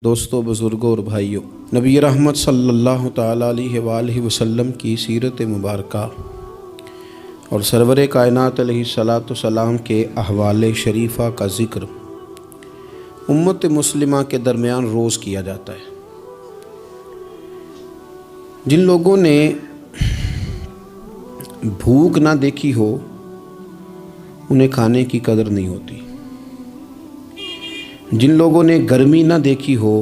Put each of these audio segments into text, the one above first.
دوستوں، بزرگوں اور بھائیوں، نبی رحمت صلی اللہ تعالیٰ علیہ وآلہ وسلم کی سیرت مبارکہ اور سرور کائنات علیہ الصلاۃ والسلام کے احوال شریفہ کا ذکر امت مسلمہ کے درمیان روز کیا جاتا ہے۔ جن لوگوں نے بھوک نہ دیکھی ہو انہیں کھانے کی قدر نہیں ہوتی، جن لوگوں نے گرمی نہ دیکھی ہو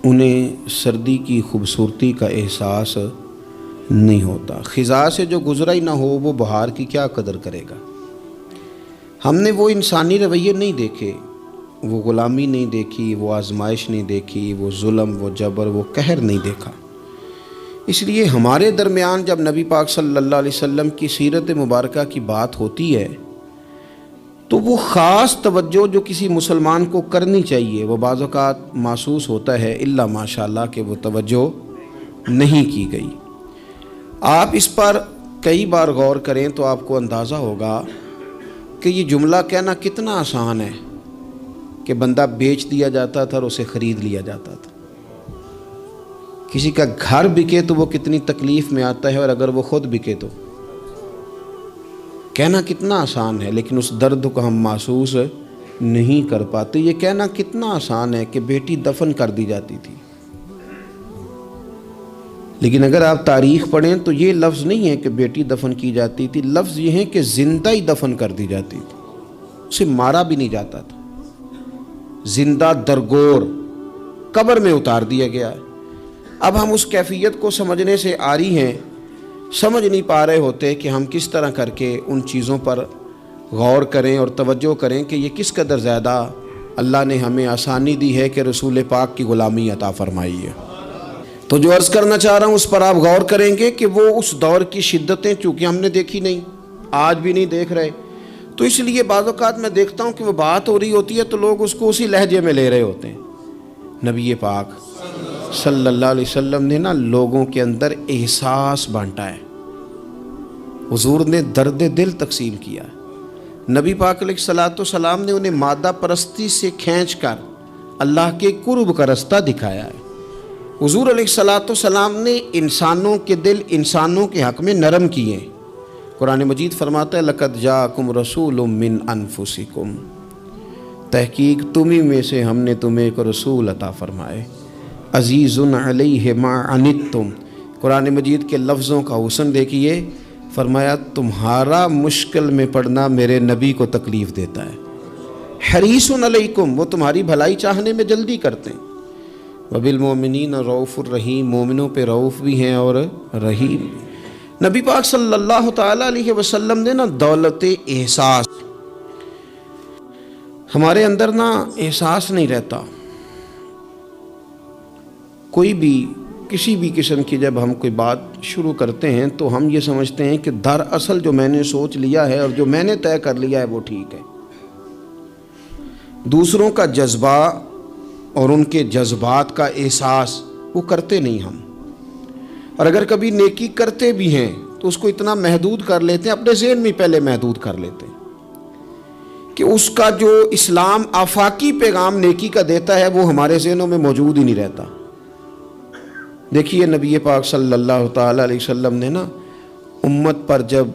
انہیں سردی کی خوبصورتی کا احساس نہیں ہوتا، خزاں سے جو گزرا ہی نہ ہو وہ بہار کی کیا قدر کرے گا۔ ہم نے وہ انسانی رویے نہیں دیکھے، وہ غلامی نہیں دیکھی، وہ آزمائش نہیں دیکھی، وہ ظلم، وہ جبر، وہ قہر نہیں دیکھا۔ اس لیے ہمارے درمیان جب نبی پاک صلی اللہ علیہ وسلم کی سیرت مبارکہ کی بات ہوتی ہے تو وہ خاص توجہ جو کسی مسلمان کو کرنی چاہیے وہ بعض اوقات محسوس ہوتا ہے الا ماشاءاللہ کہ وہ توجہ نہیں کی گئی۔ آپ اس پر کئی بار غور کریں تو آپ کو اندازہ ہوگا کہ یہ جملہ کہنا کتنا آسان ہے کہ بندہ بیچ دیا جاتا تھا اور اسے خرید لیا جاتا تھا۔ کسی کا گھر بکے تو وہ کتنی تکلیف میں آتا ہے، اور اگر وہ خود بکے تو کہنا کتنا آسان ہے، لیکن اس درد کو ہم محسوس نہیں کر پاتے۔ یہ کہنا کتنا آسان ہے کہ بیٹی دفن کر دی جاتی تھی، لیکن اگر آپ تاریخ پڑھیں تو یہ لفظ نہیں ہے کہ بیٹی دفن کی جاتی تھی، لفظ یہ ہے کہ زندہ ہی دفن کر دی جاتی تھی، اسے مارا بھی نہیں جاتا تھا، زندہ درگور قبر میں اتار دیا گیا ہے۔ اب ہم اس کیفیت کو سمجھنے سے عاری ہیں، سمجھ نہیں پا رہے ہوتے کہ ہم کس طرح کر کے ان چیزوں پر غور کریں اور توجہ کریں کہ یہ کس قدر زیادہ اللہ نے ہمیں آسانی دی ہے کہ رسول پاک کی غلامی عطا فرمائی ہے۔ تو جو عرض کرنا چاہ رہا ہوں اس پر آپ غور کریں گے کہ وہ اس دور کی شدتیں چونکہ ہم نے دیکھی نہیں، آج بھی نہیں دیکھ رہے، تو اس لیے بعض اوقات میں دیکھتا ہوں کہ وہ بات ہو رہی ہوتی ہے تو لوگ اس کو اسی لہجے میں لے رہے ہوتے ہیں۔ نبی پاک صلی اللہ علیہ وسلم نے لوگوں کے اندر احساس بانٹا ہے، حضور نے درد دل تقسیم کیا ہے۔ نبی پاک علیہ الصلاۃ والسلام نے انہیں مادہ پرستی سے کھینچ کر اللہ کے قرب کا رستہ دکھایا ہے۔ حضور علیہ الصلاۃ والسلام نے انسانوں کے دل انسانوں کے حق میں نرم کیے ہیں۔ قرآن مجید فرماتا ہے لقد جاءکم رسول من انفسکم، تحقیق تمہیں میں سے ہم نے تمہیں ایک رسول عطا فرمائے، عزیز علیہ ما عنتم۔ قرآن مجید کے لفظوں کا حسن دیکھیے، فرمایا تمہارا مشکل میں پڑنا میرے نبی کو تکلیف دیتا ہے، حریص علیکم، وہ تمہاری بھلائی چاہنے میں جلدی کرتے ہیں، وبالمؤمنین رؤوف الرحیم، مومنوں پہ رؤوف بھی ہیں اور رحیم بھی۔ نبی پاک صلی اللہ تعالیٰ علیہ وسلم نے دولت احساس، ہمارے اندر احساس نہیں رہتا، کوئی بھی کسی بھی قسم کی جب ہم کوئی بات شروع کرتے ہیں تو ہم یہ سمجھتے ہیں کہ دراصل جو میں نے سوچ لیا ہے اور جو میں نے طے کر لیا ہے وہ ٹھیک ہے۔ دوسروں کا جذبہ اور ان کے جذبات کا احساس وہ کرتے نہیں ہم، اور اگر کبھی نیکی کرتے بھی ہیں تو اس کو اتنا محدود کر لیتے ہیں، اپنے ذہن میں پہلے محدود کر لیتے ہیں کہ اس کا جو اسلام آفاقی پیغام نیکی کا دیتا ہے وہ ہمارے ذہنوں میں موجود ہی نہیں رہتا۔ دیکھیے نبی پاک صلی اللہ تعالیٰ علیہ وسلم نے امت پر جب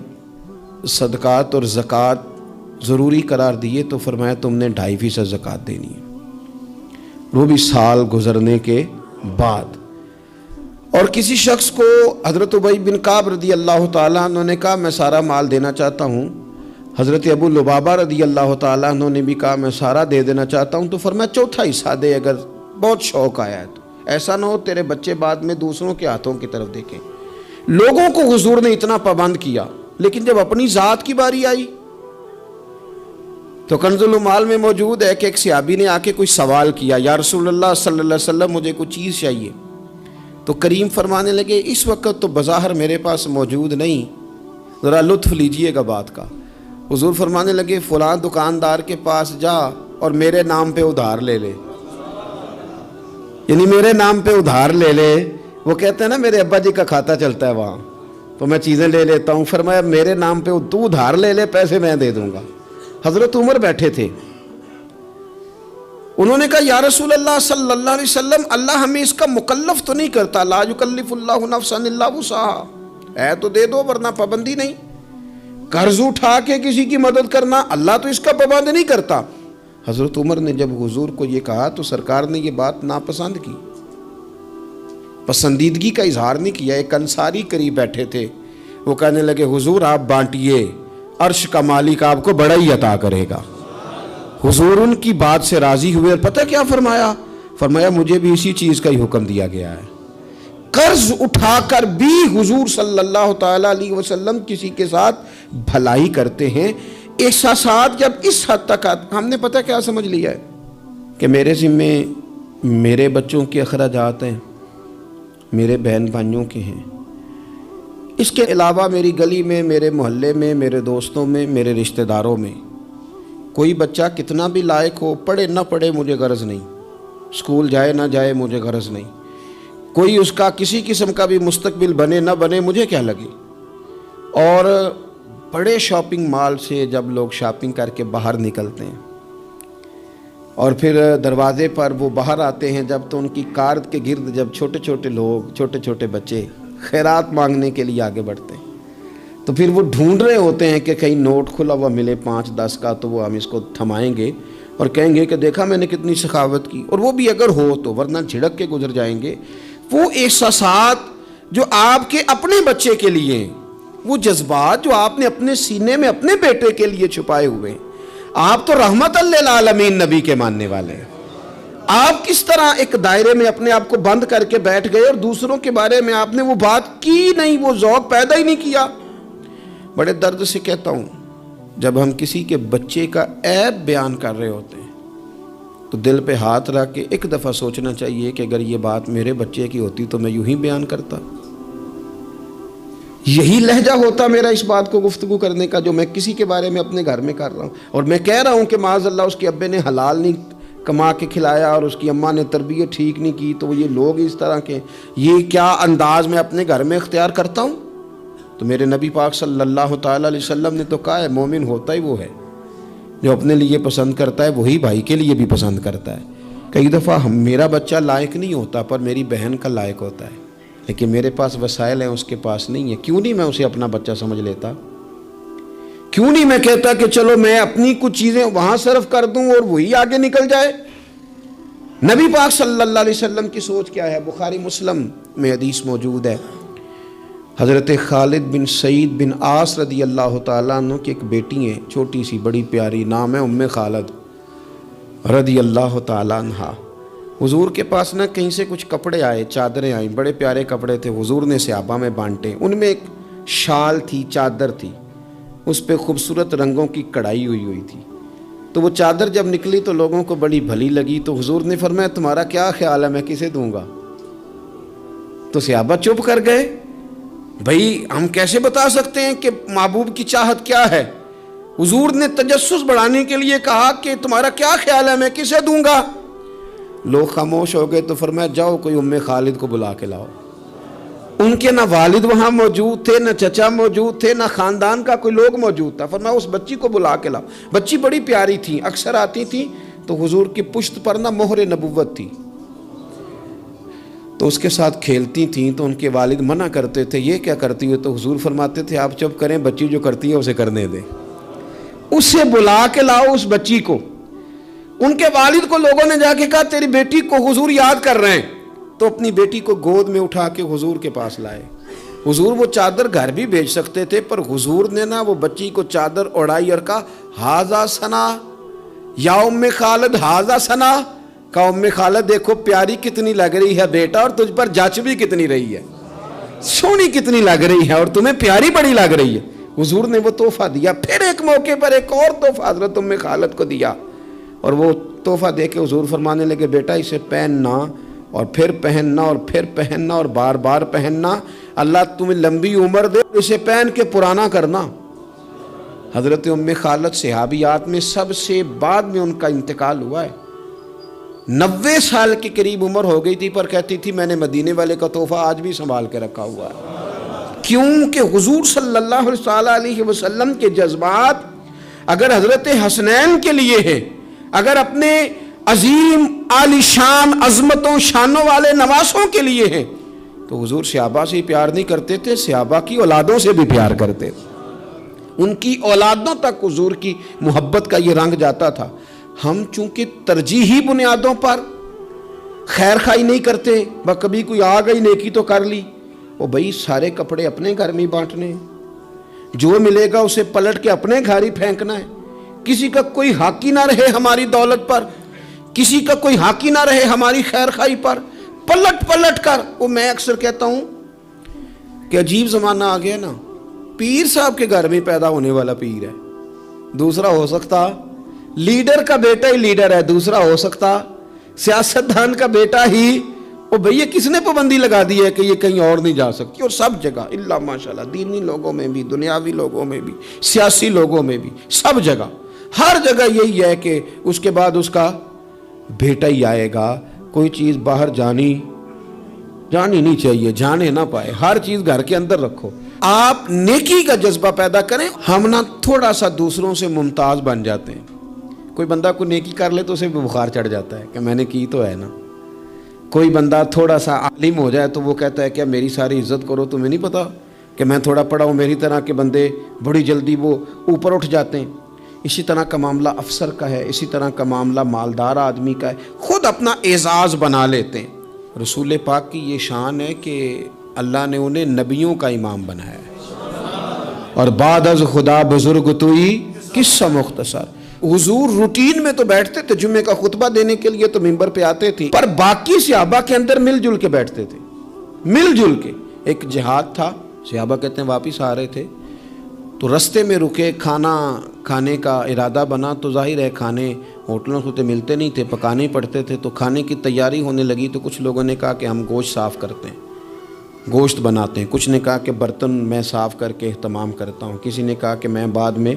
صدقات اور زکوٰۃ ضروری قرار دیے تو فرمایا تم نے 2.5% زکوٰۃ دینی ہے، وہ بھی سال گزرنے کے بعد۔ اور کسی شخص کو حضرت ابی بن کعب رضی اللہ تعالیٰ عنہ نے کہا میں سارا مال دینا چاہتا ہوں، حضرت ابو لبابہ رضی اللہ تعالیٰ عنہ نے بھی کہا میں سارا دے دینا چاہتا ہوں، تو فرمایا چوتھا حصہ دے اگر بہت شوق آیا ہے تو، ایسا نہ ہو تیرے بچے بعد میں دوسروں کے ہاتھوں کی طرف دیکھیں۔ لوگوں کو حضور نے اتنا پابند کیا، لیکن جب اپنی ذات کی باری آئی تو کنز المال میں موجود ہے کہ ایک صحابی نے آ کے کوئی سوال کیا، یا رسول اللہ صلی اللہ علیہ وسلم مجھے کوئی چیز چاہیے، تو کریم فرمانے لگے اس وقت تو بظاہر میرے پاس موجود نہیں، ذرا لطف لیجئے گا بات کا۔ حضور فرمانے لگے فلاں دکاندار کے پاس جا اور میرے نام پہ ادھار لے لے، یعنی میرے نام پہ ادھار لے لے۔ وہ کہتے ہیں نا میرے ابا جی کا کھاتا چلتا ہے وہاں تو میں چیزیں لے لیتا ہوں، فرمایا میرے نام پہ تو ادھار لے لے، پیسے میں دے دوں گا۔ حضرت عمر بیٹھے تھے، انہوں نے کہا یا رسول اللہ صلی اللہ علیہ وسلم، اللہ ہمیں اس کا مکلف تو نہیں کرتا، لا یکلف اللہ نفسا الا وسعها، ہے تو دے دو ورنہ پابندی نہیں۔ قرض اٹھا کے کسی کی مدد کرنا اللہ تو اس کا پابند نہیں کرتا۔ حضرت عمر نے جب حضور کو یہ کہا تو سرکار نے یہ بات ناپسند کی، پسندیدگی کا اظہار نہیں کیا۔ ایک انصاری قریب بیٹھے تھے، وہ کہنے لگے حضور آپ بانٹیے، عرش کا مالک آپ کو بڑا ہی عطا کرے گا۔ حضور ان کی بات سے راضی ہوئے اور پتہ کیا فرمایا؟ فرمایا مجھے بھی اسی چیز کا ہی حکم دیا گیا ہے۔ قرض اٹھا کر بھی حضور صلی اللہ تعالیٰ علیہ وسلم کسی کے ساتھ بھلائی کرتے ہیں۔ احساسات جب اس حد تک ہم نے پتہ کیا سمجھ لیا ہے کہ میرے ذمے میرے بچوں کے اخراجات ہیں، میرے بہن بھائیوں کے ہیں، اس کے علاوہ میری گلی میں، میرے محلے میں، میرے دوستوں میں، میرے رشتہ داروں میں کوئی بچہ کتنا بھی لائق ہو، پڑھے نہ پڑھے مجھے غرض نہیں، اسکول جائے نہ جائے مجھے غرض نہیں، کوئی اس کا کسی قسم کا بھی مستقبل بنے نہ بنے مجھے کیا لگے۔ اور بڑے شاپنگ مال سے جب لوگ شاپنگ کر کے باہر نکلتے ہیں اور پھر دروازے پر وہ باہر آتے ہیں جب، تو ان کی کار کے گرد جب چھوٹے چھوٹے لوگ، چھوٹے چھوٹے بچے خیرات مانگنے کے لیے آگے بڑھتے ہیں، تو پھر وہ ڈھونڈ رہے ہوتے ہیں کہ کہیں نوٹ کھلا ہوا ملے 5-10 کا، تو وہ ہم اس کو تھمائیں گے اور کہیں گے کہ دیکھا میں نے کتنی سخاوت کی، اور وہ بھی اگر ہو تو، ورنہ جھڑک کے گزر جائیں گے۔ وہ احساسات جو آپ کے اپنے بچے کے لیے ہیں، وہ جذبات جو آپ نے اپنے سینے میں اپنے بیٹے کے لیے چھپائے ہوئے ہیں، آپ تو رحمت للعالمین نبی کے ماننے والے ہیں، آپ کس طرح ایک دائرے میں اپنے آپ کو بند کر کے بیٹھ گئے اور دوسروں کے بارے میں آپ نے وہ بات کی نہیں، وہ ذوق پیدا ہی نہیں کیا۔ بڑے درد سے کہتا ہوں، جب ہم کسی کے بچے کا عیب بیان کر رہے ہوتے ہیں تو دل پہ ہاتھ رکھ کے ایک دفعہ سوچنا چاہیے کہ اگر یہ بات میرے بچے کی ہوتی تو میں یوں ہی بیان کرتا، یہی لہجہ ہوتا میرا اس بات کو گفتگو کرنے کا جو میں کسی کے بارے میں اپنے گھر میں کر رہا ہوں، اور میں کہہ رہا ہوں کہ معاذ اللہ اس کے ابے نے حلال نہیں کما کے کھلایا اور اس کی اماں نے تربیت ٹھیک نہیں کی، تو یہ لوگ اس طرح کے، یہ کیا انداز میں اپنے گھر میں اختیار کرتا ہوں؟ تو میرے نبی پاک صلی اللہ تعالیٰ علیہ وسلم نے تو کہا ہے مومن ہوتا ہی وہ ہے جو اپنے لیے پسند کرتا ہے وہی بھائی کے لیے بھی پسند کرتا ہے۔ کئی دفعہ میرا بچہ لائق نہیں ہوتا پر میری بہن کا لائق ہوتا ہے، لیکن میرے پاس وسائل ہیں اس کے پاس نہیں ہے، کیوں نہیں میں اسے اپنا بچہ سمجھ لیتا؟ کیوں نہیں میں کہتا کہ چلو میں اپنی کچھ چیزیں وہاں صرف کر دوں اور وہی آگے نکل جائے؟ نبی پاک صلی اللہ علیہ وسلم کی سوچ کیا ہے؟ بخاری مسلم میں حدیث موجود ہے، حضرت خالد بن سعید بن عاص رضی اللہ تعالیٰ عنہ کی ایک بیٹی ہیں، چھوٹی سی بڑی پیاری، نام ہے ام خالد رضی اللہ تعالیٰ عنہ۔ حضور کے پاس نہ کہیں سے کچھ کپڑے آئے، چادریں آئیں، بڑے پیارے کپڑے تھے، حضور نے صحابہ میں بانٹے، ان میں ایک شال تھی، چادر تھی، اس پہ خوبصورت رنگوں کی کڑھائی ہوئی تھی۔ تو وہ چادر جب نکلی تو لوگوں کو بڑی بھلی لگی، تو حضور نے فرمایا تمہارا کیا خیال ہے میں کسے دوں گا؟ تو صحابہ چپ کر گئے، بھئی ہم کیسے بتا سکتے ہیں کہ محبوب کی چاہت کیا ہے؟ حضور نے تجسس بڑھانے کے لیے کہا کہ تمہارا کیا خیال ہے میں کسے دوں گا؟ لوگ خاموش ہو گئے، تو فرمایا جاؤ کوئی ام خالد کو بلا کے لاؤ۔ ان کے نہ والد وہاں موجود تھے، نہ چچا موجود تھے، نہ خاندان کا کوئی لوگ موجود تھا، فرمایا اس بچی کو بلا کے لاؤ۔ بچی بڑی پیاری تھی، اکثر آتی تھی، تو حضور کی پشت پر نہ مہر نبوت تھی، تو اس کے ساتھ کھیلتی تھیں، تو ان کے والد منع کرتے تھے یہ کیا کرتی ہو؟ تو حضور فرماتے تھے آپ چپ کریں، بچی جو کرتی ہے اسے کرنے دیں، اسے بلا کے لاؤ اس بچی کو۔ ان کے والد کو لوگوں نے جا کے کہا تیری بیٹی کو حضور یاد کر رہے ہیں، تو اپنی بیٹی کو گود میں اٹھا کے حضور کے پاس لائے۔ حضور وہ چادر گھر بھی بھیج سکتے تھے، پر حضور نے نا وہ بچی کو چادر اڑائی اور کہا ہاذا ثنا یا ام خالد ہاذا ثنا، کہا ام خالد دیکھو پیاری کتنی لگ رہی ہے بیٹا، اور تجھ پر جچ بھی کتنی رہی ہے، سونی کتنی لگ رہی ہے، اور تمہیں پیاری بڑی لگ رہی ہے۔ حضور نے وہ تحفہ دیا، پھر ایک موقع پر ایک اور تحفہ حضرت ام خالد کو دیا، اور وہ تحفہ دے کے حضور فرمانے لگے بیٹا اسے پہننا اور پھر پہننا اور پھر پہننا اور بار بار پہننا، اللہ تمہیں لمبی عمر دے، اسے پہن کے پرانا کرنا۔ حضرت ام خالد صحابیات میں سب سے بعد میں ان کا انتقال ہوا ہے، 90 سال کے قریب عمر ہو گئی تھی، پر کہتی تھی میں نے مدینے والے کا تحفہ آج بھی سنبھال کے رکھا ہوا ہے۔ کیونکہ حضور صلی اللہ علیہ وسلم کے جذبات اگر حضرت حسنین کے لیے ہے، اگر اپنے عظیم عالیشان عظمتوں شانوں والے نواسوں کے لیے ہیں، تو حضور صحابہ سے ہی پیار نہیں کرتے تھے، صحابہ کی اولادوں سے بھی پیار کرتے تھے، ان کی اولادوں تک حضور کی محبت کا یہ رنگ جاتا تھا۔ ہم چونکہ ترجیحی بنیادوں پر خیر خواہی نہیں کرتے، کبھی کوئی آ گئی نیکی تو کر لی، وہ بھائی سارے کپڑے اپنے گھر میں بانٹنے ہیں، جو ملے گا اسے پلٹ کے اپنے گھر ہی پھینکنا ہے، کسی کا کوئی حق ہی نہ رہے ہماری دولت پر، کسی کا کوئی حق ہی نہ رہے ہماری خیر خواہی پر، پلٹ پلٹ کر۔ وہ میں اکثر کہتا ہوں کہ عجیب زمانہ آ گیا نا، پیر صاحب کے گھر میں پیدا ہونے والا پیر ہے، دوسرا ہو سکتا لیڈر کا بیٹا ہی لیڈر ہے، دوسرا ہو سکتا سیاستدان کا بیٹا ہی، وہ بھئی کس نے پابندی لگا دی ہے کہ یہ کہیں اور نہیں جا سکتی؟ اور سب جگہ اللہ ماشاءاللہ، دینی لوگوں میں بھی، دنیاوی لوگوں میں بھی، سیاسی لوگوں میں بھی، سب جگہ ہر جگہ یہی ہے کہ اس کے بعد اس کا بیٹا ہی آئے گا۔ کوئی چیز باہر جانی نہیں چاہیے، جانے نہ پائے، ہر چیز گھر کے اندر رکھو۔ آپ نیکی کا جذبہ پیدا کریں۔ ہم نہ تھوڑا سا دوسروں سے ممتاز بن جاتے ہیں، کوئی بندہ کو نیکی کر لے تو اسے بخار چڑھ جاتا ہے کہ میں نے کی تو ہے نا۔ کوئی بندہ تھوڑا سا عالم ہو جائے تو وہ کہتا ہے کہ میری ساری عزت کرو، تمہیں نہیں پتا کہ میں تھوڑا پڑھا ہوں۔ میری طرح کے بندے بڑی جلدی وہ اوپر اٹھ جاتے ہیں۔ اسی طرح کا معاملہ افسر کا ہے، اسی طرح کا معاملہ مالدار آدمی کا ہے، خود اپنا اعزاز بنا لیتے ہیں۔ رسول پاک کی یہ شان ہے کہ اللہ نے انہیں نبیوں کا امام بنایا ہے، اور بعد از خدا بزرگ توئی قصہ مختصر۔ حضور روٹین میں تو بیٹھتے تھے، جمعے کا خطبہ دینے کے لیے تو منبر پہ آتے تھے، پر باقی صحابہ کے اندر مل جل کے بیٹھتے تھے، مل جل کے۔ ایک جہاد تھا، صحابہ کہتے ہیں واپس آ رہے تھے تو رستے میں رکے، کھانا کھانے کا ارادہ بنا، تو ظاہر ہے کھانے ہوٹلوں سے تو ملتے نہیں تھے، پکانے پڑتے تھے، تو کھانے کی تیاری ہونے لگی تو کچھ لوگوں نے کہا کہ ہم گوشت صاف کرتے ہیں، گوشت بناتے ہیں، کچھ نے کہا کہ برتن میں صاف کر کے اہتمام کرتا ہوں، کسی نے کہا کہ میں بعد میں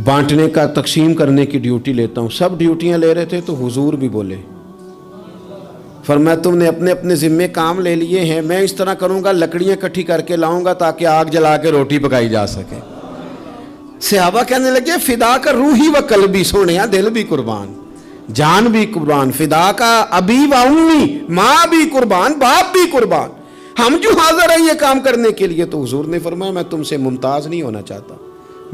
بانٹنے کا تقسیم کرنے کی ڈیوٹی لیتا ہوں۔ سب ڈیوٹیاں لے رہے تھے تو حضور بھی بولے، فرمایا تم نے اپنے اپنے ذمے کام لے لیے ہیں، میں اس طرح کروں گا، لکڑیاں اکٹھی کر کے لاؤں گا تاکہ آگ جلا کے روٹی پکائی جا سکے۔ صحابہ کہنے لگے فدا کا روحی و قلبی، سونے دل بھی قربان، جان بھی قربان، فدا کا ابی و امی، ماں بھی قربان، باپ بھی قربان، ہم جو حاضر ہیں یہ کام کرنے کے لیے۔ تو حضور نے فرمایا میں تم سے ممتاز نہیں ہونا چاہتا،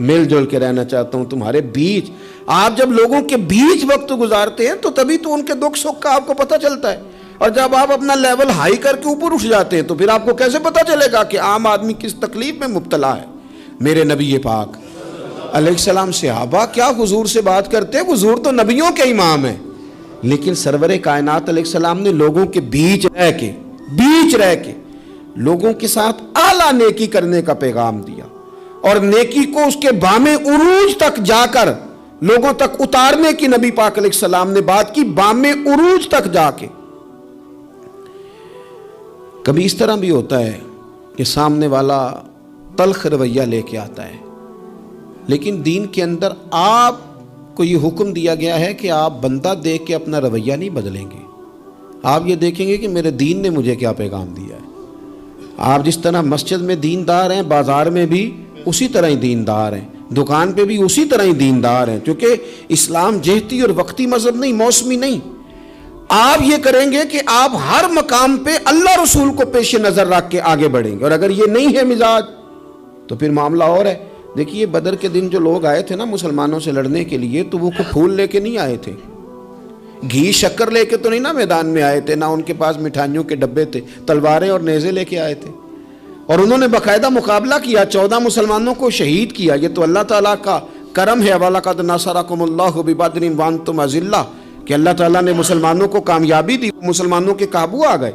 مل جل کے رہنا چاہتا ہوں تمہارے بیچ۔ آپ جب لوگوں کے بیچ وقت گزارتے ہیں تو تبھی تو ان کے دکھ سکھ کا آپ کو پتہ چلتا ہے، اور جب آپ اپنا لیول ہائی کر کے اوپر اٹھ جاتے ہیں تو پھر آپ کو کیسے پتہ چلے گا کہ عام آدمی کس تکلیف میں مبتلا ہے۔ میرے نبی پاک علیہ السلام صحابہ کیا حضور سے بات کرتے ہیں، حضور تو نبیوں کے امام ہیں، لیکن سرور کائنات علیہ السلام نے لوگوں کے بیچ رہ کے لوگوں کے ساتھ اعلیٰ نیکی کرنے کا پیغام دیا، اور نیکی کو اس کے بام عروج تک جا کر لوگوں تک اتارنے کی نبی پاک علیہ السلام نے بات کی، بام عروج تک جا کے۔ کبھی اس طرح بھی ہوتا ہے کہ سامنے والا تلخ رویہ لے کے آتا ہے، لیکن دین کے اندر آپ کو یہ حکم دیا گیا ہے کہ آپ بندہ دیکھ کے اپنا رویہ نہیں بدلیں گے، آپ یہ دیکھیں گے کہ میرے دین نے مجھے کیا پیغام دیا ہے۔ آپ جس طرح مسجد میں دیندار ہیں، بازار میں بھی اسی طرح ہی دیندار ہیں، دکان پہ بھی اسی طرح ہی دیندار ہیں، کیونکہ اسلام جہتی اور وقتی مذہب نہیں، موسمی نہیں۔ آپ یہ کریں گے کہ آپ ہر مقام پہ اللہ رسول کو پیش نظر رکھ کے آگے بڑھیں گے، اور اگر یہ نہیں ہے مزاج تو پھر معاملہ اور ہے۔ دیکھیے بدر کے دن جو لوگ آئے تھے نا مسلمانوں سے لڑنے کے لیے، تو وہ کوئی پھول لے کے نہیں آئے تھے، گھی شکر لے کے تو نہیں نا میدان میں آئے تھے، نہ ان کے پاس مٹھائیوں کے ڈبے تھے، تلواریں اور نیزے لے کے آئے تھے، اور انہوں نے باقاعدہ مقابلہ کیا، 14 مسلمانوں کو شہید کیا۔ یہ تو اللہ تعالیٰ کا کرم ہے، وَلَقَدْ نَصَرَكُمُ اللَّهُ بِبَدْرٍ وَأَنْتُمْ أَذِلَّةٌ، کہ اللہ تعالیٰ نے مسلمانوں کو کامیابی دی، مسلمانوں کے قابو آ گئے۔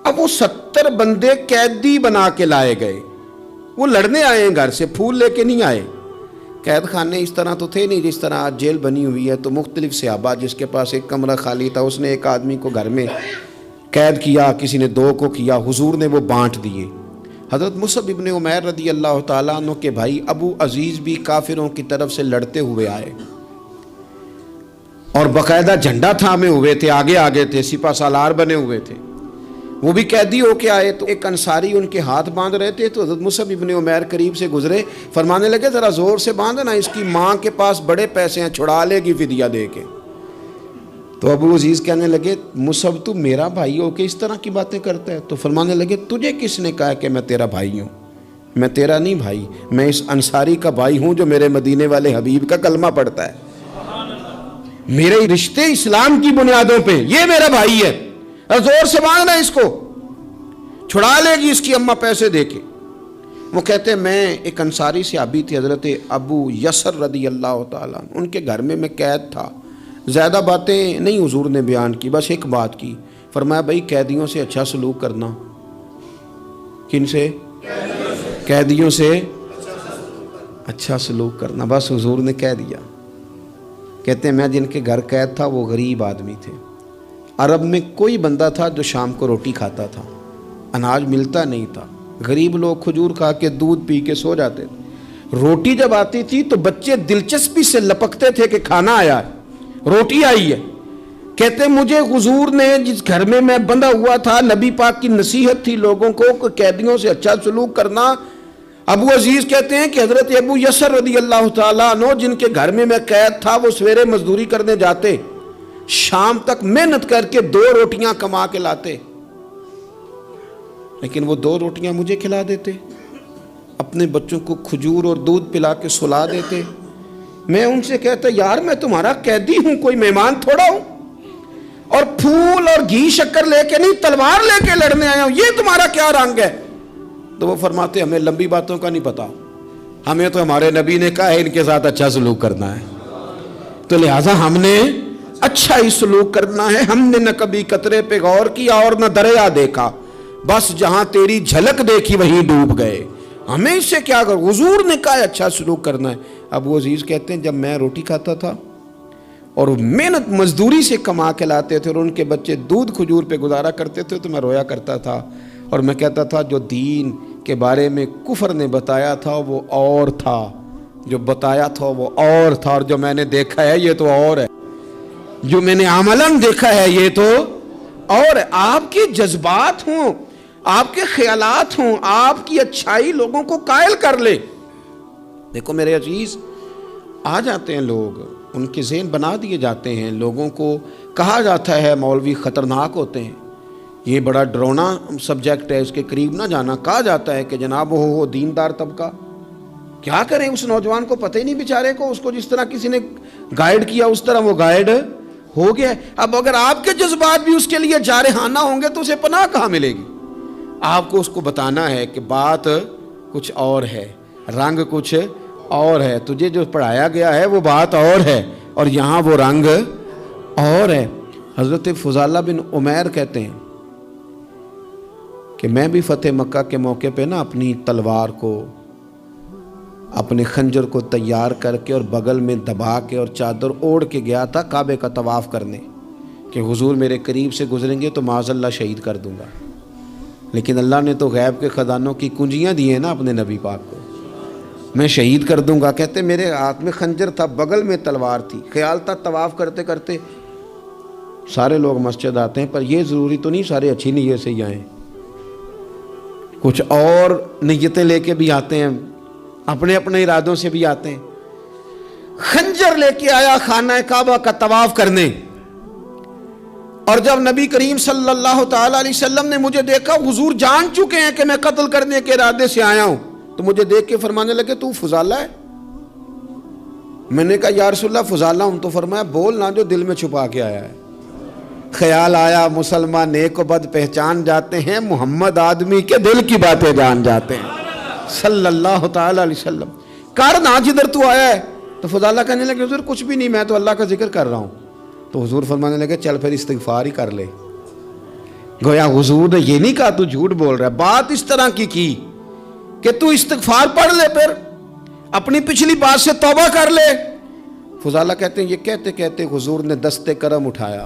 اب وہ 70 بندے قیدی بنا کے لائے گئے، وہ لڑنے آئے ہیں گھر سے، پھول لے کے نہیں آئے۔ قید خانے اس طرح تو تھے نہیں جس طرح آج جیل بنی ہوئی ہے، تو مختلف صحابہ، جس کے پاس ایک کمرہ خالی تھا اس نے ایک آدمی کو گھر میں قید کیا، کسی نے 2 کو کیا، حضور نے وہ بانٹ دیے۔ حضرت مصعب ابن عمیر رضی اللہ تعالیٰ عنہ کے بھائی ابو عزیز بھی کافروں کی طرف سے لڑتے ہوئے آئے، اور باقاعدہ جھنڈا تھامے ہوئے تھے، آگے تھے، سپہ سالار بنے ہوئے تھے، وہ بھی قیدی ہو کے آئے۔ تو ایک انصاری ان کے ہاتھ باندھ رہے تھے، تو حضرت مصعب ابن عمیر قریب سے گزرے، فرمانے لگے ذرا زور سے باندھنا، اس کی ماں کے پاس بڑے پیسے ہیں، چھڑا لے گی فدیہ دے کے۔ تو ابو عزیز کہنے لگے مصعب تو میرا بھائی ہو کے اس طرح کی باتیں کرتا ہے؟ تو فرمانے لگے تجھے کس نے کہا کہ میں تیرا بھائی ہوں؟ میں تیرا نہیں بھائی، میں اس انصاری کا بھائی ہوں جو میرے مدینے والے حبیب کا کلمہ پڑھتا ہے، میرے رشتے اسلام کی بنیادوں پہ، یہ میرا بھائی ہے، اور زور سے مانگنا اس کو، چھڑا لے گی اس کی اماں پیسے دے کے۔ وہ کہتے ہیں میں ایک انصاری صحابی تھے حضرت ابو یسر رضی اللہ تعالیٰ عنہ، ان کے گھر میں قید تھا، زیادہ باتیں نہیں حضور نے بیان کی، بس ایک بات کی، فرمایا بھائی قیدیوں سے اچھا سلوک کرنا۔ کن سے؟ قیدیوں سے اچھا سلوک کرنا، بس حضور نے کہہ دیا۔ کہتے ہیں میں جن کے گھر قید تھا وہ غریب آدمی تھے، عرب میں کوئی بندہ تھا جو شام کو روٹی کھاتا تھا، اناج ملتا نہیں تھا، غریب لوگ کھجور کھا کے دودھ پی کے سو جاتے تھے، روٹی جب آتی تھی تو بچے دلچسپی سے لپکتے تھے کہ کھانا آیا ہے، روٹی آئی ہے۔ کہتے مجھے حضور نے جس گھر میں بندہ ہوا تھا، نبی پاک کی نصیحت تھی لوگوں کو کہ قیدیوں سے اچھا سلوک کرنا۔ ابو عزیز کہتے ہیں کہ حضرت ابو یسر رضی اللہ تعالیٰ عنہ جن کے گھر میں قید تھا، وہ سویرے مزدوری کرنے جاتے، شام تک محنت کر کے 2 روٹیاں کما کے لاتے، لیکن وہ 2 روٹیاں مجھے کھلا دیتے، اپنے بچوں کو کھجور اور دودھ پلا کے سلا دیتے۔ میں ان سے کہتا یار میں تمہارا قیدی ہوں، کوئی مہمان تھوڑا ہوں، اور پھول اور گھی شکر لے کے نہیں تلوار لے کے لڑنے آیا ہوں، یہ تمہارا کیا رنگ ہے؟ تو وہ فرماتے ہمیں لمبی باتوں کا نہیں پتا، ہمیں تو ہمارے نبی نے کہا ہے ان کے ساتھ اچھا سلوک کرنا ہے، تو لہٰذا ہم نے اچھا ہی سلوک کرنا ہے۔ ہم نے نہ کبھی قطرے پہ غور کیا اور نہ دریا دیکھا، بس جہاں تیری جھلک دیکھی وہیں ڈوب گئے، ہمیں اس سے کیا کر، حضور نے کہا اچھا سلوک کرنا ہے۔ ابو عزیز کہتے ہیں جب میں روٹی کھاتا تھا اور محنت مزدوری سے کما کے لاتے تھے اور ان کے بچے دودھ کھجور پہ گزارا کرتے تھے تو میں رویا کرتا تھا اور میں کہتا تھا جو دین کے بارے میں کفر نے بتایا تھا وہ اور تھا، جو بتایا تھا وہ اور تھا، اور جو میں نے دیکھا ہے یہ تو اور ہے، جو میں نے عملاً دیکھا ہے یہ تو اور ہے۔ آپ کے جذبات ہوں، آپ کے خیالات ہوں، آپ کی اچھائی لوگوں کو قائل کر لے۔ دیکھو میرے عزیز، آ جاتے ہیں لوگ، ان کے ذہن بنا دیے جاتے ہیں، لوگوں کو کہا جاتا ہے مولوی خطرناک ہوتے ہیں، یہ بڑا ڈرونا سبجیکٹ ہے، اس کے قریب نہ جانا۔ کہا جاتا ہے کہ جناب ہو دیندار طبقہ، کیا کریں اس نوجوان کو پتہ ہی نہیں بیچارے کو، اس کو جس طرح کسی نے گائیڈ کیا اس طرح وہ گائیڈ ہو گیا۔ اب اگر آپ کے جذبات بھی اس کے لیے جارحانہ ہوں گے تو اسے پناہ کہاں ملے گی؟ آپ کو اس کو بتانا ہے کہ بات کچھ اور ہے، رنگ کچھ اور ہے، تجھے جو پڑھایا گیا ہے وہ بات اور ہے اور یہاں وہ رنگ اور ہے۔ حضرت فضالہ بن عمیر کہتے ہیں کہ میں بھی فتح مکہ کے موقع پہ نا اپنی تلوار کو، اپنے خنجر کو تیار کر کے اور بغل میں دبا کے اور چادر اوڑھ کے گیا تھا کعبے کا طواف کرنے کہ حضور میرے قریب سے گزریں گے تو معاذ اللہ شہید کر دوں گا، لیکن اللہ نے تو غیب کے خزانوں کی کنجیاں دی ہیں نا اپنے نبی پاک کو، میں شہید کر دوں گا۔ کہتے میرے ہاتھ میں خنجر تھا، بغل میں تلوار تھی، خیال تھا طواف کرتے کرتے سارے لوگ مسجد آتے ہیں، پر یہ ضروری تو نہیں سارے اچھی نیت سے ہی آئیں، کچھ اور نیتیں لے کے بھی آتے ہیں، اپنے اپنے ارادوں سے بھی آتے ہیں۔ خنجر لے کے آیا خانہ کعبہ کا طواف کرنے، اور جب نبی کریم صلی اللہ تعالی علیہ وسلم نے مجھے دیکھا، حضور جان چکے ہیں کہ میں قتل کرنے کے ارادے سے آیا ہوں، تو مجھے دیکھ کے فرمانے لگے تو فضالہ ہے؟ میں نے کہا یا رسول اللہ فضالہ ہوں، تو فرمایا بول نہ جو دل میں چھپا کے آیا ہے۔ خیال آیا مسلمان نیک و بد پہچان جاتے ہیں، محمد آدمی کے دل کی باتیں جان جاتے ہیں صلی اللہ تعالی علیہ وسلم۔ کر نہ جدھر تو آیا ہے، تو فضالہ کہنے لگے حضور کچھ بھی نہیں، میں تو اللہ کا ذکر کر رہا ہوں۔ تو حضور فرمانے لگے چل پھر استغفار ہی کر لے۔ گویا حضور نے یہ نہیں کہا تو جھوٹ بول رہا ہے، بات اس طرح کی کہ تو استغفار پڑھ لے، پھر اپنی پچھلی بات سے توبہ کر لے۔ فضالہ کہتے ہیں یہ کہتے کہتے حضور نے دست کرم اٹھایا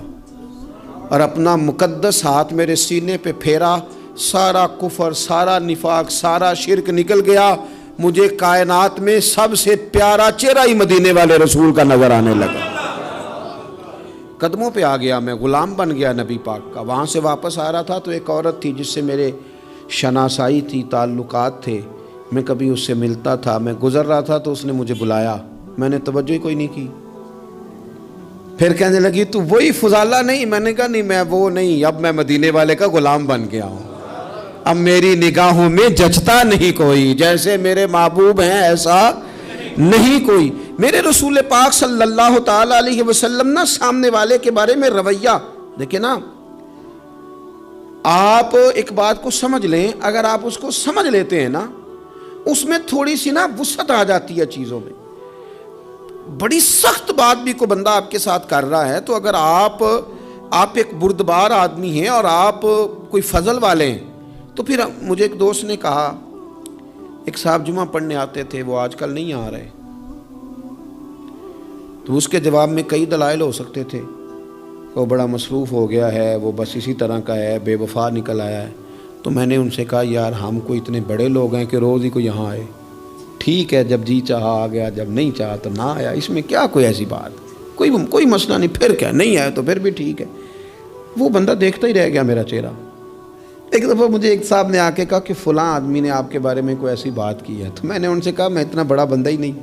اور اپنا مقدس ہاتھ میرے سینے پہ پھیرا، سارا کفر، سارا نفاق، سارا شرک نکل گیا، مجھے کائنات میں سب سے پیارا چہرہ ہی مدینے والے رسول کا نظر آنے لگا، قدموں پہ آ گیا، میں غلام بن گیا نبی پاک کا۔ وہاں سے واپس آ رہا تھا تو ایک عورت تھی جس سے میرے شناسائی تھی، تعلقات تھے، میں کبھی اس سے ملتا تھا، میں گزر رہا تھا تو اس نے مجھے بلایا، میں نے توجہ ہی کوئی نہیں کی۔ پھر کہنے لگی تو وہی فضالہ نہیں؟ میں نے کہا نہیں میں وہ نہیں، اب میں مدینے والے کا غلام بن گیا ہوں، اب میری نگاہوں میں جچتا نہیں کوئی، جیسے میرے محبوب ہیں ایسا نہیں کوئی۔ میرے رسول پاک صلی اللہ تعالی علیہ وسلم نا سامنے والے کے بارے میں رویہ دیکھیں نا، آپ ایک بات کو سمجھ لیں، اگر آپ اس کو سمجھ لیتے ہیں نا، اس میں تھوڑی سی نا وسعت آ جاتی ہے چیزوں میں۔ بڑی سخت بات بھی کو بندہ آپ کے ساتھ کر رہا ہے تو اگر آپ ایک بردبار آدمی ہیں اور آپ کوئی فضل والے ہیں، تو پھر مجھے ایک دوست نے کہا، ایک صاحب جمعہ پڑھنے آتے تھے، وہ آج کل نہیں آ رہے، تو اس کے جواب میں کئی دلائل ہو سکتے تھے، وہ بڑا مصروف ہو گیا ہے، وہ بس اسی طرح کا ہے، بے وفا نکل آیا ہے۔ تو میں نے ان سے کہا یار ہم کو اتنے بڑے لوگ ہیں کہ روز ہی کو یہاں آئے، ٹھیک ہے جب جی چاہا آ گیا، جب نہیں چاہا تو نہ آیا، اس میں کیا کوئی ایسی بات، کوئی مسئلہ نہیں، پھر کیا نہیں آیا تو پھر بھی ٹھیک ہے۔ وہ بندہ دیکھتا ہی رہ گیا میرا چہرہ۔ ایک دفعہ مجھے ایک صاحب نے آ کے کہا کہ فلاں آدمی نے آپ کے بارے میں کوئی ایسی بات کی ہے، تو میں نے ان سے کہا میں اتنا بڑا بندہ ہی نہیں،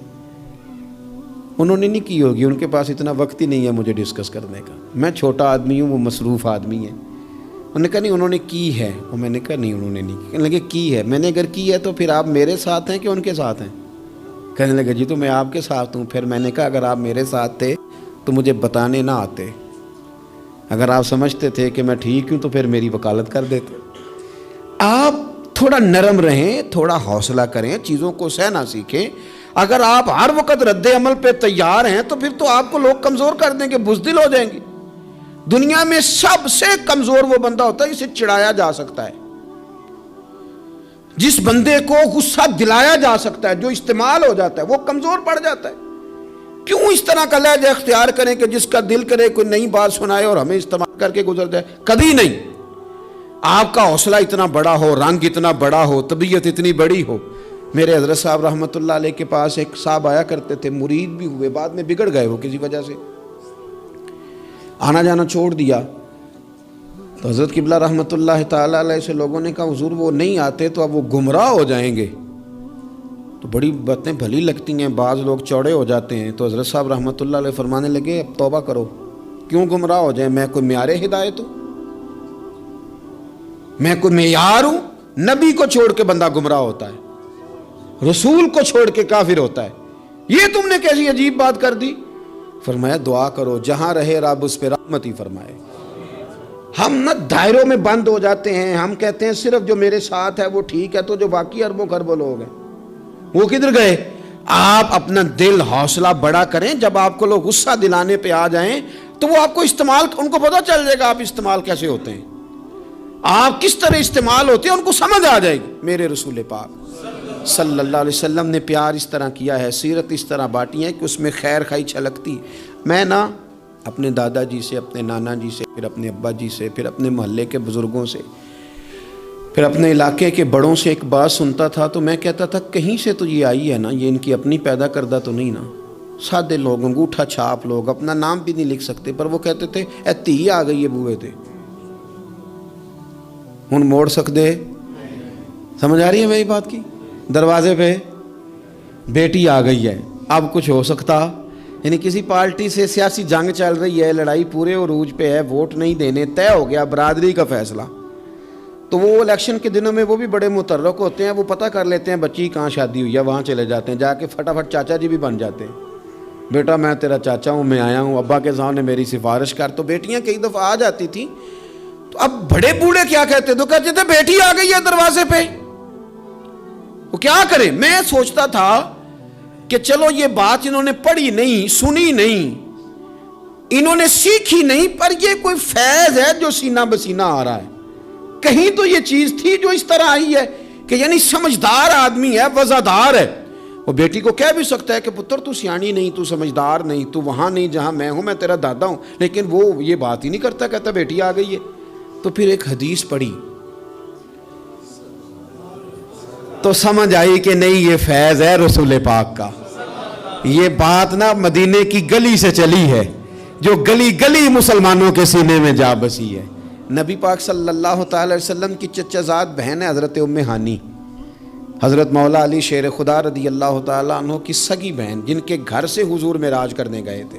انہوں نے نہیں کی ہوگی، ان کے پاس اتنا وقت ہی نہیں ہے مجھے ڈسکس کرنے کا، میں چھوٹا آدمی ہوں، وہ مصروف آدمی ہے۔ انہوں نے کہا نہیں انہوں نے کی ہے، اور میں نے کہا نہیں انہوں نے نہیں کی۔ کہنے لگے کی ہے، میں نے اگر کی ہے تو پھر آپ میرے ساتھ ہیں کہ ان کے ساتھ ہیں؟ کہنے لگے جی تو میں آپ کے ساتھ ہوں۔ پھر میں نے کہا اگر آپ میرے ساتھ تھے تو مجھے بتانے نہ آتے، اگر آپ سمجھتے تھے کہ میں ٹھیک ہوں تو پھر میری وکالت کر دیتے۔ آپ تھوڑا نرم رہیں، تھوڑا حوصلہ کریں، چیزوں کو سہنا سیکھیں۔ اگر آپ ہر وقت رد عمل پہ تیار ہیں تو پھر تو آپ کو لوگ کمزور کر دیں گے، بزدل ہو جائیں گے۔ دنیا میں سب سے کمزور وہ بندہ ہوتا ہے جسے چڑھایا جا سکتا ہے، جس بندے کو غصہ دلایا جا سکتا ہے، جو استعمال ہو جاتا ہے وہ کمزور پڑ جاتا ہے۔ کیوں اس طرح کا لہجہ اختیار کریں کہ جس کا دل کرے کوئی نئی بات سنائے اور ہمیں استعمال کر کے گزر جائے؟ کبھی نہیں۔ آپ کا حوصلہ اتنا بڑا ہو، رنگ اتنا بڑا ہو، طبیعت اتنی بڑی ہو۔ میرے حضرت صاحب رحمۃ اللہ علیہ کے پاس ایک صاحب آیا کرتے تھے، مرید بھی ہوئے، بعد میں بگڑ گئے وہ کسی وجہ سے، آنا جانا چھوڑ دیا۔ تو حضرت قبلہ رحمۃ اللہ تعالی علیہ سے لوگوں نے کہا حضور وہ نہیں آتے تو اب وہ گمراہ ہو جائیں گے۔ تو بڑی باتیں بھلی لگتی ہیں، بعض لوگ چوڑے ہو جاتے ہیں۔ تو حضرت صاحب رحمۃ اللہ علیہ فرمانے لگے اب توبہ کرو، کیوں گمراہ ہو جائیں؟ میں کوئی معیار ہدایت ہوں؟ میں کوئی معیار ہوں؟ نبی کو چھوڑ کے بندہ گمراہ ہوتا ہے، رسول کو چھوڑ کے کافر ہوتا ہے، یہ تم نے کیسی عجیب بات کر دی؟ فرمایا دعا کرو جہاں رہے رب اس پہ رحمت ہی فرمائے۔ ہم نہ دائروں میں بند ہو جاتے ہیں، ہم کہتے ہیں صرف جو میرے ساتھ ہے وہ ٹھیک ہے، تو جو باقی اربوں خربوں لوگ ہیں وہ کدھر گئے؟ آپ اپنا دل حوصلہ بڑا کریں، جب آپ کو لوگ غصہ دلانے پہ آ جائیں تو وہ آپ کو استعمال، ان کو پتہ چل جائے گا آپ استعمال کیسے ہوتے ہیں، آپ کس طرح استعمال ہوتے ہیں ان کو سمجھ آ جائے گی۔ میرے رسول پاک صلی اللہ علیہ وسلم نے پیار اس طرح کیا ہے، سیرت اس طرح بانٹی ہے کہ اس میں خیر خائی چھلکتی۔ میں نا اپنے دادا جی سے، اپنے نانا جی سے، پھر اپنے ابا جی سے، پھر اپنے محلے کے بزرگوں سے، پھر اپنے علاقے کے بڑوں سے ایک بات سنتا تھا تو میں کہتا تھا کہیں سے تو یہ آئی ہے نا، یہ ان کی اپنی پیدا کردہ تو نہیں نا۔ سادے لوگ، انگوٹھا چھاپ لوگ، اپنا نام بھی نہیں لکھ سکتے، پر وہ کہتے تھے اے تھی آ گئی ہے بوئے تھے، ہن موڑ سکتے؟ سمجھ آ رہی ہے میری بات کی؟ دروازے پہ بیٹی آ گئی ہے، اب کچھ ہو سکتا؟ یعنی کسی پارٹی سے سیاسی جنگ چل رہی ہے، لڑائی پورے عروج پہ ہے، ووٹ نہیں دینے، طے ہو گیا برادری کا فیصلہ، تو وہ الیکشن کے دنوں میں وہ بھی بڑے متحرک ہوتے ہیں، وہ پتہ کر لیتے ہیں بچی کہاں شادی ہوئی ہے، وہاں چلے جاتے ہیں، جا کے فٹافٹ چاچا جی بھی بن جاتے ہیں، بیٹا میں تیرا چاچا ہوں، میں آیا ہوں، ابا کے سامنے میری سفارش کر۔ تو بیٹیاں کئی دفعہ آ جاتی تھیں، تو اب بڑے بوڑھے کیا کہتے تو کہتے تھے بیٹی آ گئی ہے دروازے پہ، وہ کیا کریں؟ میں سوچتا تھا کہ چلو یہ بات انہوں نے پڑھی نہیں، سنی نہیں، انہوں نے سیکھی نہیں، پر یہ کوئی فیض ہے جو سینہ بسینہ آ رہا ہے، کہیں تو یہ چیز تھی جو اس طرح آئی ہے کہ یعنی سمجھدار آدمی ہے، وزادار ہے۔ وہ بیٹی کو کہہ بھی سکتا ہے کہ پتر تو سیانی نہیں، تو سمجھدار نہیں، تو وہاں نہیں جہاں میں ہوں، میں تیرا دادا ہوں، لیکن وہ یہ بات ہی نہیں کرتا، کہتا بیٹی آ گئی ہے۔ تو پھر ایک حدیث پڑھی تو سمجھ آئی کہ نہیں یہ فیض ہے رسول پاک کا، یہ بات نا مدینے کی گلی سے چلی ہے، جو گلی گلی مسلمانوں کے سینے میں جا بسی ہے۔ نبی پاک صلی اللہ تعالی وسلم کی چچا زاد بہن ہے حضرت ام ہانی، حضرت مولا علی شیر خدا رضی اللہ تعالیٰ عنہ کی سگی بہن، جن کے گھر سے حضور معراج کرنے گئے تھے۔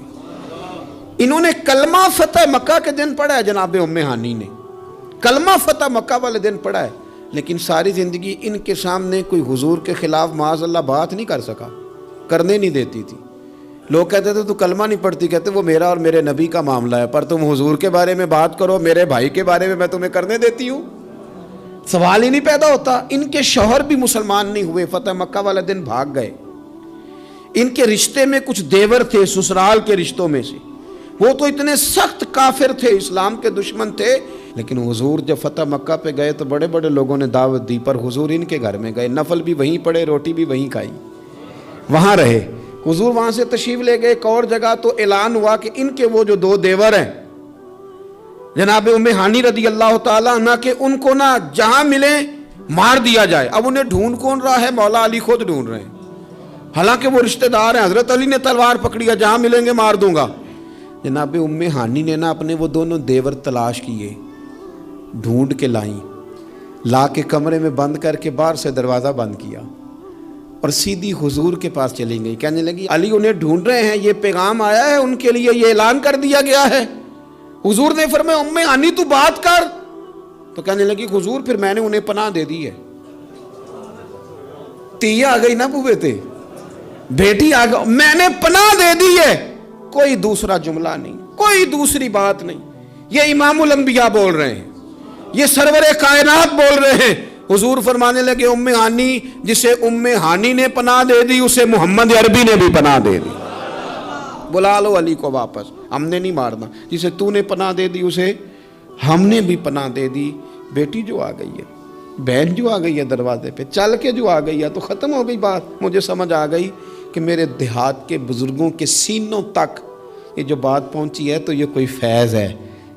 انہوں نے کلمہ فتح مکہ کے دن پڑھا ہے، جناب ام ہانی نے کلمہ فتح مکہ والے دن پڑھا ہے، لیکن ساری زندگی ان کے سامنے کوئی حضور کے خلاف معاذ اللہ بات نہیں کر سکا، کرنے نہیں دیتی تھی۔ لوگ کہتے تھے تو کلمہ نہیں پڑھتی، کہتے وہ میرا اور میرے نبی کا معاملہ ہے، پر تم حضور کے بارے میں بات کرو، میرے بھائی کے بارے میں تمہیں کرنے دیتی ہوں، سوال ہی نہیں پیدا ہوتا۔ ان کے شوہر بھی مسلمان نہیں ہوئے، فتح مکہ والے دن بھاگ گئے۔ ان کے رشتے میں کچھ دیور تھے سسرال کے رشتوں میں سے، وہ تو اتنے سخت کافر تھے، اسلام کے دشمن تھے، لیکن حضور جب فتح مکہ پہ گئے تو بڑے بڑے لوگوں نے دعوت دی، پر حضور ان کے گھر میں گئے، نفل بھی وہیں پڑے، روٹی بھی وہیں کھائی، وہاں رہے۔ حضور وہاں سے تشریف لے گئے ایک اور جگہ، تو اعلان ہوا کہ ان کے وہ جو دو دیور ہیں جناب ام ہانی رضی اللہ تعالیٰ عنہ، کہ ان کو نہ جہاں ملے مار دیا جائے۔ اب انہیں ڈھونڈ کون رہا ہے؟ مولا علی خود ڈھونڈ رہے ہیں، حالانکہ وہ رشتہ دار ہیں، حضرت علی نے تلوار پکڑی ہے، جہاں ملیں گے مار دوں گا۔ جناب ام ہانی نے نا اپنے وہ دونوں دیور تلاش کیے، ڈھونڈ کے لائیں، لا کے کمرے میں بند کر کے باہر سے دروازہ بند کیا اور سیدھی حضور کے پاس چلی گئی، کہنے لگی علی انہیں ڈھونڈ رہے ہیں، یہ پیغام آیا ہے ان کے لیے، یہ اعلان کر دیا گیا ہے۔ حضور نے فرمایا ام ہانی تو بات کر، تو کہنے لگی حضور پھر میں نے انہیں پناہ دے دی ہے۔ تیا آ گئی نا بوے تے، بیٹی آ گئی، میں نے پناہ دے دی ہے، کوئی دوسرا جملہ نہیں، کوئی دوسری بات نہیں۔ یہ امام الانبیاء بول رہے ہیں، یہ سرور کائنات بول رہے ہیں۔ حضور فرمانے لگے ام ہانی، جسے ام ہانی نے پناہ دے دی اسے محمد عربی نے بھی پناہ دے دی، بلا لو علی کو واپس، ہم نے نہیں مارنا، جسے تو نے پناہ دے دی اسے ہم نے بھی پناہ دے دی۔ بیٹی جو آ گئی ہے، بہن جو آ گئی ہے دروازے پہ، چل کے جو آ گئی ہے تو ختم ہو گئی بات۔ مجھے سمجھ آ گئی کہ میرے دیہات کے بزرگوں کے سینوں تک یہ جو بات پہنچی ہے تو یہ کوئی فیض ہے،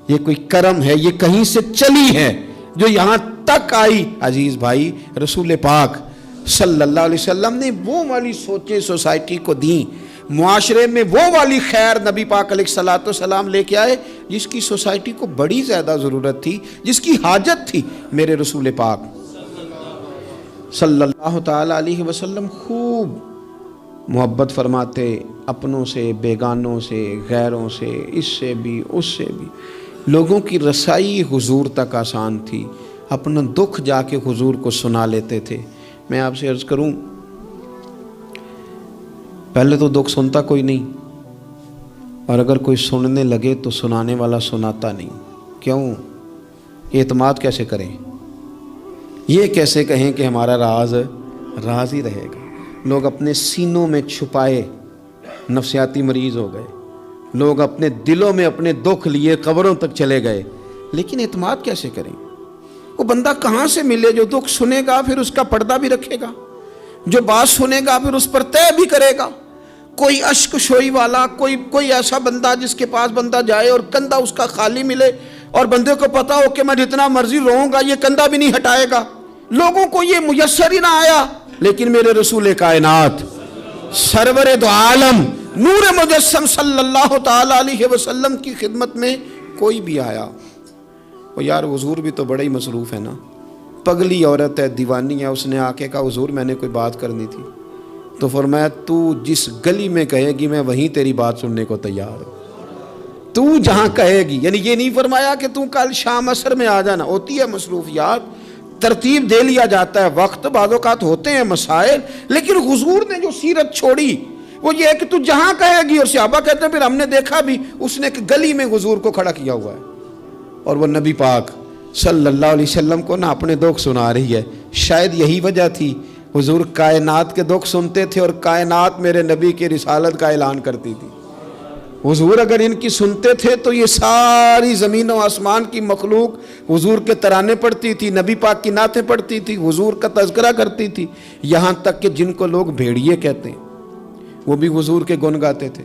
یہ کوئی کرم ہے، یہ کہیں سے چلی ہے جو یہاں تک آئی۔ عزیز بھائی، رسول پاک صلی اللہ علیہ وسلم نے وہ والی سوچیں سوسائٹی کو دیں، معاشرے میں وہ والی خیر نبی پاک علیہ الصلوۃ والسلام لے کے آئے جس کی سوسائٹی کو بڑی زیادہ ضرورت تھی، جس کی حاجت تھی۔ میرے رسول پاک صلی اللہ تعالی علیہ وسلم خوب محبت فرماتے، اپنوں سے، بیگانوں سے، غیروں سے، اس سے بھی اس سے بھی۔ لوگوں کی رسائی حضور تک آسان تھی، اپنا دکھ جا کے حضور کو سنا لیتے تھے۔ میں آپ سے عرض کروں، پہلے تو دکھ سنتا کوئی نہیں، اور اگر کوئی سننے لگے تو سنانے والا سناتا نہیں۔ کیوں؟ اعتماد کیسے کریں؟ یہ کیسے کہیں کہ ہمارا راز راز ہی رہے گا؟ لوگ اپنے سینوں میں چھپائے نفسیاتی مریض ہو گئے، لوگ اپنے دلوں میں اپنے دکھ لیے قبروں تک چلے گئے، لیکن اعتماد کیسے کریں؟ وہ بندہ کہاں سے ملے جو دکھ سنے گا پھر اس کا پردہ بھی رکھے گا، جو بات سنے گا پھر اس پر طے بھی کرے گا؟ کوئی اشک شوئی والا، کوئی ایسا بندہ جس کے پاس بندہ جائے اور کندھا اس کا خالی ملے اور بندے کو پتا ہو کہ میں جتنا مرضی روؤں گا یہ کندھا بھی نہیں ہٹائے گا۔ لوگوں کو یہ میسر ہی نہ آیا، لیکن میرے رسول کائنات سرور دو عالم نور مجسم صلی اللہ تعالی علیہ وسلم کی خدمت میں کوئی بھی آیا، وہ یار حضور بھی تو بڑا ہی مصروف ہے نا، پگلی عورت ہے، دیوانی ہے، اس نے آ کے کہا حضور میں نے کوئی بات کرنی تھی، تو فرمایا تو جس گلی میں کہے گی میں وہیں تیری بات سننے کو تیار ہوں، تو جہاں کہے گی۔ یعنی یہ نہیں فرمایا کہ تو کل شام عصر میں آ جانا، ہوتی ہے مصروفیات، ترتیب دے لیا جاتا ہے، وقت بعض اوقات ہوتے ہیں مسائل، لیکن حضور نے جو سیرت چھوڑی وہ یہ ہے کہ تو جہاں کہے گی۔ اور صحابہ کہتے ہیں پھر ہم نے دیکھا بھی اس نے ایک گلی میں حضور کو کھڑا کیا ہوا ہے، اور وہ نبی پاک صلی اللہ علیہ وسلم کو نہ اپنے دکھ سنا رہی ہے۔ شاید یہی وجہ تھی حضور کائنات کے دکھ سنتے تھے اور کائنات میرے نبی کی رسالت کا اعلان کرتی تھی۔ حضور اگر ان کی سنتے تھے تو یہ ساری زمین و آسمان کی مخلوق حضور کے ترانے پڑھتی تھی، نبی پاک کی نعتیں پڑھتی تھی، حضور کا تذکرہ کرتی تھی، یہاں تک کہ جن کو لوگ بھیڑیے کہتے ہیں وہ بھی حضور کے گن گاتے تھے۔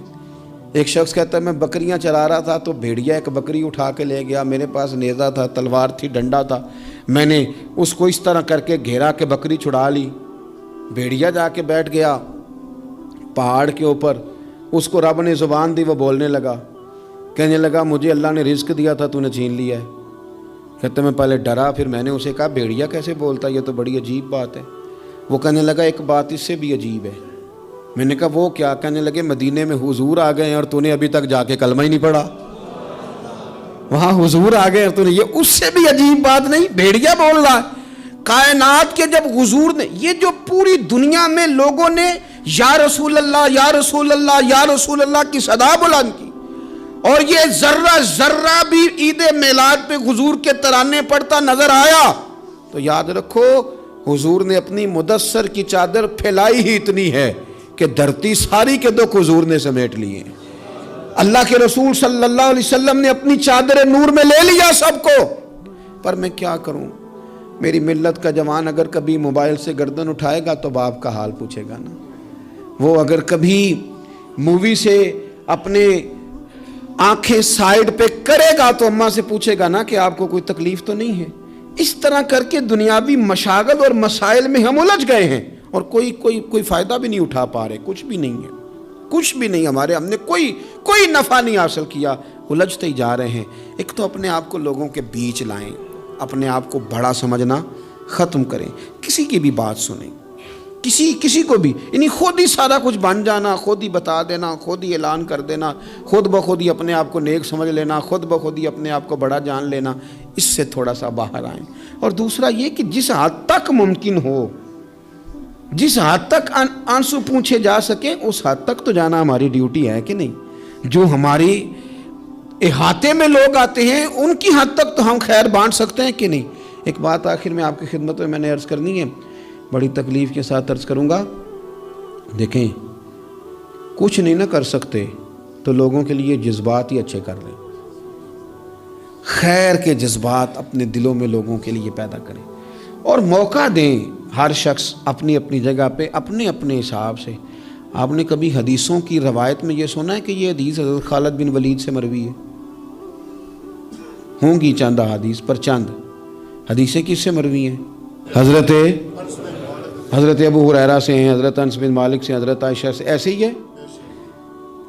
ایک شخص کہتا ہے میں بکریاں چلا رہا تھا تو بھیڑیا ایک بکری اٹھا کے لے گیا، میرے پاس نیزہ تھا، تلوار تھی، ڈنڈا تھا، میں نے اس کو اس طرح کر کے گھیرا کہ بکری چھڑا لی۔ بھیڑیا جا کے بیٹھ گیا پہاڑ کے اوپر، اس کو رب نے زبان دی، وہ بولنے لگا، کہنے لگا مجھے اللہ نے رزق دیا تھا تو نے چھین لیا ہے۔ کہتے میں پہلے ڈرا، پھر میں نے اسے کہا بھیڑیا کیسے بولتا، یہ تو بڑی عجیب بات ہے۔ وہ کہنے لگا ایک بات اس سے بھی عجیب ہے، میں نے کہا وہ کیا؟ کہنے لگے مدینے میں حضور آ گئے اور تو نے ابھی تک جا کے کلمہ ہی نہیں پڑھا۔ وہاں حضور آ گئے اور تو نے، یہ اس سے بھی عجیب بات نہیں، بھیڑیا بول رہا ہے کائنات کے جب حضور نے، یہ جو پوری دنیا میں لوگوں نے یا رسول اللہ یا رسول اللہ یا رسول اللہ کی صدا بلند کی، اور یہ ذرہ ذرہ بھی عید میلاد پہ حضور کے ترانے پڑھتا نظر آیا، تو یاد رکھو حضور نے اپنی مدثر کی چادر پھیلائی ہی اتنی ہے کہ دھرتی ساری کے دکھ حضور نے سمیٹ لیے۔ اللہ کے رسول صلی اللہ علیہ وسلم نے اپنی چادر نور میں لے لیا سب کو۔ پر میں کیا کروں، میری ملت کا جوان اگر کبھی موبائل سے گردن اٹھائے گا تو باپ کا حال پوچھے گا نا، وہ اگر کبھی مووی سے اپنے آنکھیں سائیڈ پہ کرے گا تو اماں سے پوچھے گا نا کہ آپ کو کوئی تکلیف تو نہیں ہے۔ اس طرح کر کے دنیاوی مشاغل اور مسائل میں ہم الجھ گئے ہیں اور کوئی فائدہ بھی نہیں اٹھا پا رہے، کچھ بھی نہیں ہے، کچھ بھی نہیں ہمارے، ہم نے کوئی نفع نہیں حاصل کیا، الجھتے ہی جا رہے ہیں۔ ایک تو اپنے آپ کو لوگوں کے بیچ لائیں، اپنے آپ کو بڑا سمجھنا ختم کریں، کسی کی بھی بات سنیں، کسی کو بھی، یعنی خود ہی سارا کچھ بن جانا، خود ہی بتا دینا، خود ہی اعلان کر دینا، خود بخود ہی اپنے آپ کو نیک سمجھ لینا، خود بخود ہی اپنے آپ کو بڑا جان لینا، اس سے تھوڑا سا باہر آئیں۔ اور دوسرا یہ کہ جس حد تک ممکن ہو، جس حد تک آنسو پوچھے جا سکیں اس حد تک تو جانا ہماری ڈیوٹی ہے کہ نہیں؟ جو ہماری احاطے میں لوگ آتے ہیں ان کی حد تک تو ہم خیر بانٹ سکتے ہیں کہ نہیں؟ ایک بات آخر میں آپ کی خدمت میں نے عرض کرنی ہے، بڑی تکلیف کے ساتھ عرض کروں گا۔ دیکھیں، کچھ نہیں نہ کر سکتے تو لوگوں کے لیے جذبات ہی اچھے کر لیں، خیر کے جذبات اپنے دلوں میں لوگوں کے لیے پیدا کریں اور موقع دیں۔ ہر شخص اپنی اپنی جگہ پہ اپنے اپنے حساب سے۔ آپ نے کبھی حدیثوں کی روایت میں یہ سنا ہے کہ یہ حدیث حضرت خالد بن ولید سے مروی ہے؟ ہوں گی چند حدیث، پر چند حدیثیں کس سے مروی ہیں؟ حضرت ابو ہریرہ سے ہیں، حضرت انس بن مالک سے، حضرت عائشہ سے، ایسے ہی ہے۔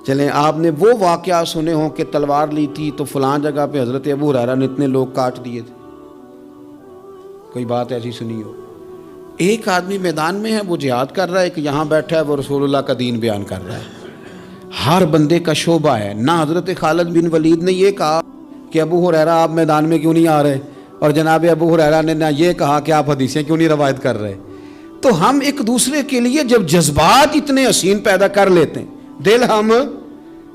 چلیں، آپ نے وہ واقعہ سنے ہوں کہ تلوار لی تھی تو فلاں جگہ پہ حضرت ابو ہریرہ نے اتنے لوگ کاٹ دیے تھے، کوئی بات ایسی سنی ہو؟ ایک آدمی میدان میں ہے، وہ جہاد کر رہا ہے، کہ یہاں بیٹھا ہے وہ رسول اللہ کا دین بیان کر رہا ہے۔ ہر بندے کا شعبہ ہے، نہ حضرت خالد بن ولید نے یہ کہا کہ ابو ہریرہ آپ میدان میں کیوں نہیں آ رہے، اور جناب ابو ہریرہ نے نہ یہ کہا کہ آپ حدیثیں کیوں نہیں روایت کر رہے۔ تو ہم ایک دوسرے کے لیے جب جذبات اتنے حسین پیدا کر لیتے ہیں، دل ہم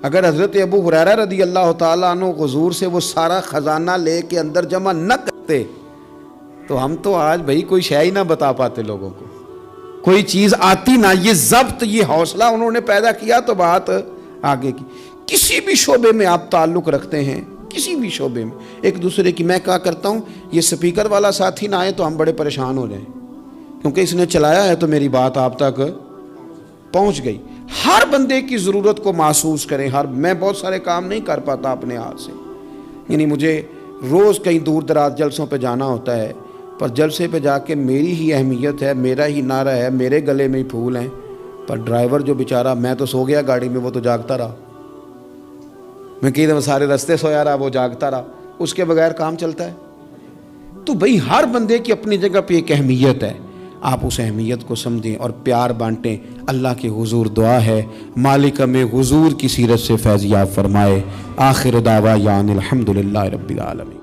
اگر حضرت ابو ہریرہ رضی اللہ تعالیٰ عنہ حضور سے وہ سارا خزانہ لے کے اندر جمع نہ کرتے تو ہم تو آج بھائی کوئی شے ہی نہ بتا پاتے لوگوں کو، کوئی چیز آتی نہ۔ یہ ضبط، یہ حوصلہ انہوں نے پیدا کیا تو بات آگے کی۔ کسی بھی شعبے میں آپ تعلق رکھتے ہیں، کسی بھی شعبے میں ایک دوسرے کی، میں کہا کرتا ہوں یہ سپیکر والا ساتھی نہ آئے تو ہم بڑے پریشان ہو جائیں، کیونکہ اس نے چلایا ہے تو میری بات آپ تک پہنچ گئی۔ ہر بندے کی ضرورت کو محسوس کریں۔ میں بہت سارے کام نہیں کر پاتا اپنے ہاتھ سے، یعنی مجھے روز کہیں دور دراز جلسوں پہ جانا ہوتا ہے، پر جلسے پہ جا کے میری ہی اہمیت ہے، میرا ہی نعرہ ہے، میرے گلے میں ہی پھول ہیں، پر ڈرائیور جو بیچارہ، میں تو سو گیا گاڑی میں، وہ تو جاگتا رہا، میں کئی دفعہ سارے رستے سویا رہا، وہ جاگتا رہا، اس کے بغیر کام چلتا ہے؟ تو بھئی ہر بندے کی اپنی جگہ پہ ایک اہمیت ہے، آپ اس اہمیت کو سمجھیں اور پیار بانٹیں۔ اللہ کے حضور دعا ہے مالک میں حضور کی سیرت سے فیض یاب فرمائے۔ آخر دعویٰ یان الحمدللہ رب العالمین۔